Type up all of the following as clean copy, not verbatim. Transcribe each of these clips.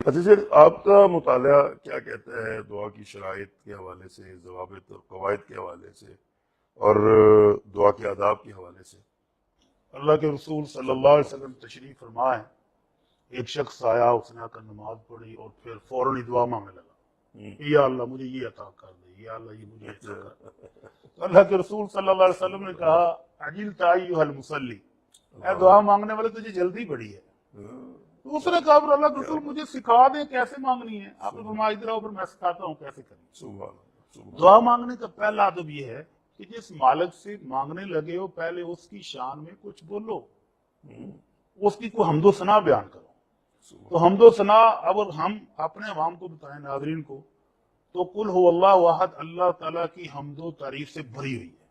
اچھا سر، آپ کا مطالعہ کیا کہتا ہے دعا کی شرائط کے حوالے سے، ضوابط اور قواعد کے حوالے سے، اور دعا کے آداب کے حوالے سے؟ اللہ کے رسول صلی اللہ علیہ وسلم تشریف فرما ہے، ایک شخص آیا، اس نے آ کر نماز پڑھی اور پھر فوراً دعا مانگنے لگا، یا اللہ مجھے یہ عطا کر دے، یا اللہ یہ مجھے عطا کر دے۔ تو اللہ کے رسول صلی اللہ علیہ وسلم نے کہا، عجلت ایھا المصلی، اے دعا مانگنے والے تجھے جلدی پڑی ہے۔ تو اس نے کہا، پر اللہ کے رسول مجھے سکھا دیں کیسے مانگنی ہے۔ آپ نے فرمایا ادھر آؤ، پھر میں سکھاتا ہوں کیسے کرنی ہے۔ سبحان اللہ، دعا مانگنے کا پہلا ادب یہ ہے کہ جس مالک سے مانگنے لگے ہو پہلے اس کی شان میں کچھ بولو، اس کی کوئی حمد و ثنا بیان کرو۔ تو حمد و ثنا اگر ہم اپنے عوام کو بتائیں، ناظرین کو، تو قل هو اللہ احد، اللہ تعالیٰ کی حمد و تعریف سے بھری ہوئی ہے۔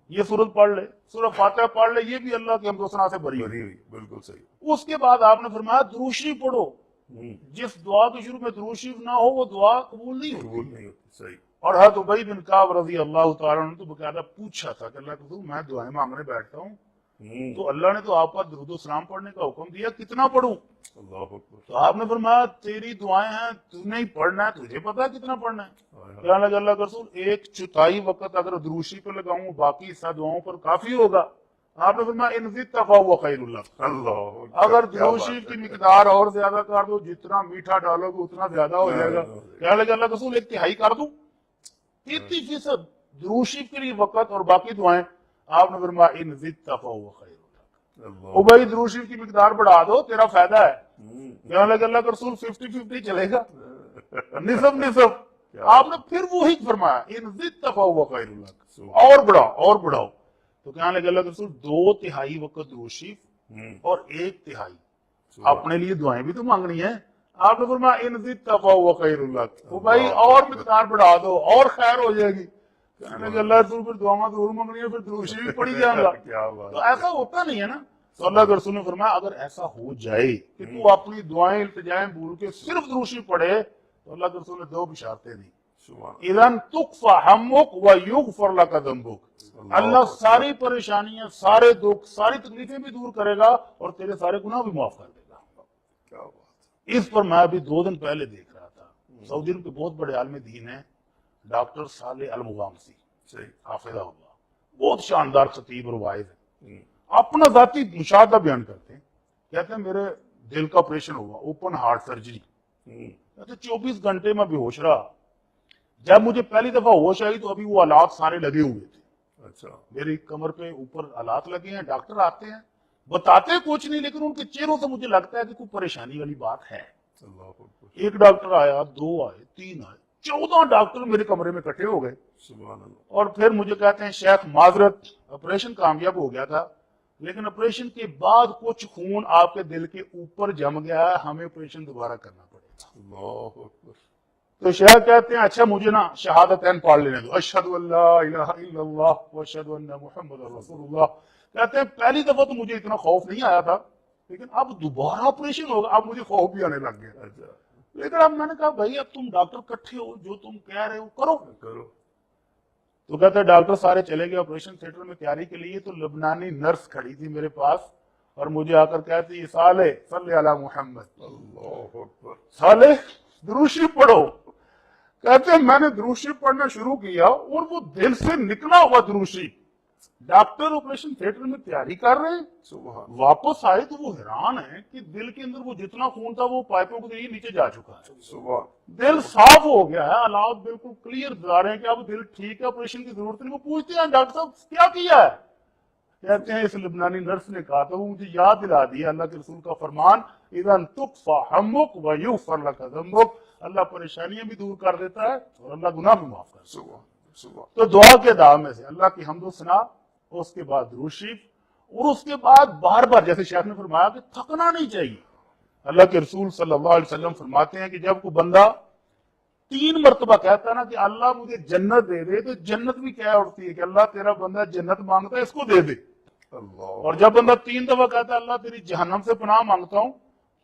یہ سورت پڑھ لے، سورہ فاتحہ پڑھ لے، یہ بھی اللہ کی حمد و ثنا سے بھری ہوئی ہے۔ بالکل صحیح۔ اس کے بعد آپ نے فرمایا درود شریف پڑھو۔ جس دعا کے شروع میں درود شریف نہ ہو وہ دعا قبول نہیں ہوتی۔ صحیح۔ اور حضرت ابی بن کعب رضی اللہ تعالیٰ عنہ نے تو باقاعدہ پوچھا تھا کہ اللہ کے رسول میں دعائیں مانگنے بیٹھتا ہوں تو اللہ نے تو آپ پر درود و سلام پڑھنے کا حکم دیا، کتنا پڑھوں؟ اللہ اکبر۔ تو آپ نے فرمایا تیری دعائیں ہیں، تو نہیں پڑھنا ہے، تجھے پتا ہے کتنا پڑھنا ہے؟ کہنے لگا اللہ کے رسول ایک چوتھائی وقت اگر درود شریف پر لگاؤں باقی حصہ دعاؤں پر کافی ہوگا۔ آپ نے فرمایا ان زدت فہو خیر لک، اگر درود شریف کی مقدار اور زیادہ کر دو، جتنا میٹھا ڈالو گے اتنا زیادہ ہو جائے گا۔ کہنے لگا اللہ کے رسول ایک تہائی کر دوں؟ 33% درود شریف کے لیے وقت اور باقی دعائیں۔ آپ نے فرمایا ان زدت فہو خیر لک، او بھائی درود شریف کی مقدار بڑھا دو، تیرا فائدہ ہے۔ کہنے لگا اللہ کا رسول 50-50 چلے گا، نصف نصف۔ آپ نے پھر وہی فرمایا ان زدت فہو خیر لک، اور بڑھاؤ اور بڑھاؤ۔ تو کہنے لگا اللہ کا رسول 2/3 وقت درود شریف اور 1/3 اپنے لیے دعائیں بھی تو مانگنی ہے۔ آپ نے فرمایا ان زدت فہو خیر لک، او بھائی اور مقدار بڑھا دو اور خیر ہو جائے گی۔ کہنے لگا اللہ رسول پھر دعا ضرور مانگنی ہے، پھر درود شریف پڑھی جائے گا۔ تو ایسا ہوتا نہیں ہے نا۔ تو اللہ کے رسول نے فرمایا اگر ایسا ہو جائے کہ تو اپنی دعائیں التجائیں بھول کے صرف درود شریف پڑھے تو اللہ کے رسول نے 2 بشارتیں دی، اذن تکفی ہمک ویغفر لک ذنبک، اللہ ساری پریشانیاں، سارے دکھ، ساری تکلیفیں بھی دور کرے گا اور تیرے سارے گناہ بھی معاف کر دے گا۔ اس پر میں ابھی 2 دن پہلے دیکھ رہا تھا، سعودی عرب کے بہت بڑے عالم دین ہیں ڈاکٹر صالح المغامسی، حافظہ اللہ، بہت شاندار خطیب اور واعظ ہے، اپنا ذاتی مشاہدہ بیان کرتے ہیں۔ کہتے ہیں میرے دل کا آپریشن ہوا، اوپن ہارٹ سرجری، کہتے 24 گھنٹے میں بے ہوش رہا۔ جب مجھے پہلی دفعہ ہوش آئی تو ابھی وہ آلات سارے لگے ہوئے تھے، میری کمر پہ اوپر آلات لگے ہیں، ڈاکٹر آتے ہیں بتاتے کچھ نہیں لیکن ان کے چہروں سے مجھے لگتا ہے کہ کوئی پریشانی والی بات ہے۔ ایک ڈاکٹر آیا، 2 آئے، 3 آئے، 14 ڈاکٹر میرے کمرے میں اکٹھے ہو گئے۔ اور پھر مجھے کہتے ہیں شیخ معذرت آپریشن کامیاب ہو گیا تھا لیکن آپریشن کے بعد کچھ خون آپ کے دل کے اوپر جم گیا ہے، ہمیں آپریشن دوبارہ کرنا پڑے گا۔ تو شیخ کہتے ہیں اچھا مجھے نا شہادتین پڑھ لینے دو، اشہد ان لا الہ الا اللہ واشہد ان محمد رسول اللہ۔ کہتے ہیں پہلی دفعہ تو مجھے اتنا خوف نہیں آیا تھا لیکن اب دوبارہ آپریشن ہوگا، اب مجھے خوف بھی آنے لگ گیا۔ لیکن اب میں نے کہا بھائی اب تم ڈاکٹر کٹھے ہو، جو تم کہہ رہے ہو کرو۔ تو کہتے ہیں ڈاکٹر سارے چلے گئے آپریشن تھیٹر میں تیاری کے لیے، تو لبنانی نرس کھڑی تھی میرے پاس اور مجھے آ کر کہتی صالح صلی علی محمد، صالح درود شریف پڑھو۔ کہتے ہیں میں نے درود شریف پڑھنا شروع کیا اور وہ دل سے نکلا ہوا درود شریف، ڈاکٹر آپریشن تھیٹر میں تیاری کر رہے ہیں، واپس آئے تو وہ حیران ہے کہ دل کے اندر وہ جتنا خون تھا وہ پائپوں کے ذریعے نیچے جا چکا ہے، دل صاف ہو گیا ہے، حالات بالکل کلیئر بتا رہے ہیں کہ اب دل ٹھیک ہے، آپریشن کی ضرورت نہیں۔ وہ پوچھتے ہیں ڈاکٹر صاحب کیا کیا ہے؟ کہتے ہیں اس لبنانی نرس نے کہا تو وہ مجھے یاد دلا دیا اللہ کے رسول کا فرمان، اذن تکفی ہمک ویغفر لک ذنبک، اللہ پریشانیاں بھی دور کر دیتا ہے اور اللہ گناہ بھی معاف کر دیتا ہے۔ تو دعا کے دعا میں سے اللہ کی حمد و ثنا، اس کے بعد درود شریف، اور اس کے بعد بار بار جیسے شیخ نے فرمایا کہ تھکنا نہیں چاہیے۔ اللہ کے رسول صلی اللہ علیہ وسلم فرماتے ہیں کہ جب کوئی بندہ 3 مرتبہ کہتا ہے نا کہ اللہ مجھے جنت دے دے، تو جنت بھی کہہ اٹھتی ہے کہ اللہ تیرا بندہ جنت مانگتا ہے اس کو دے دے۔ اور جب بندہ 3 دفعہ کہتا ہے اللہ تیری جہنم سے پناہ مانگتا ہوں،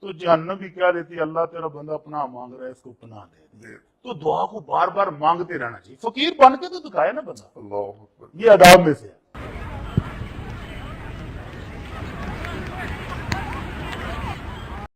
تو جہنم بھی کہہ دیتی ہے اللہ تیرا بندہ پناہ مانگ رہا ہے اس کو پناہ دے دے۔ تو دعا کو بار بار مانگتے رہنا چاہیے، فقیر بن کے تو دکھائے نا بندہ، یہ آداب میں سے ہے۔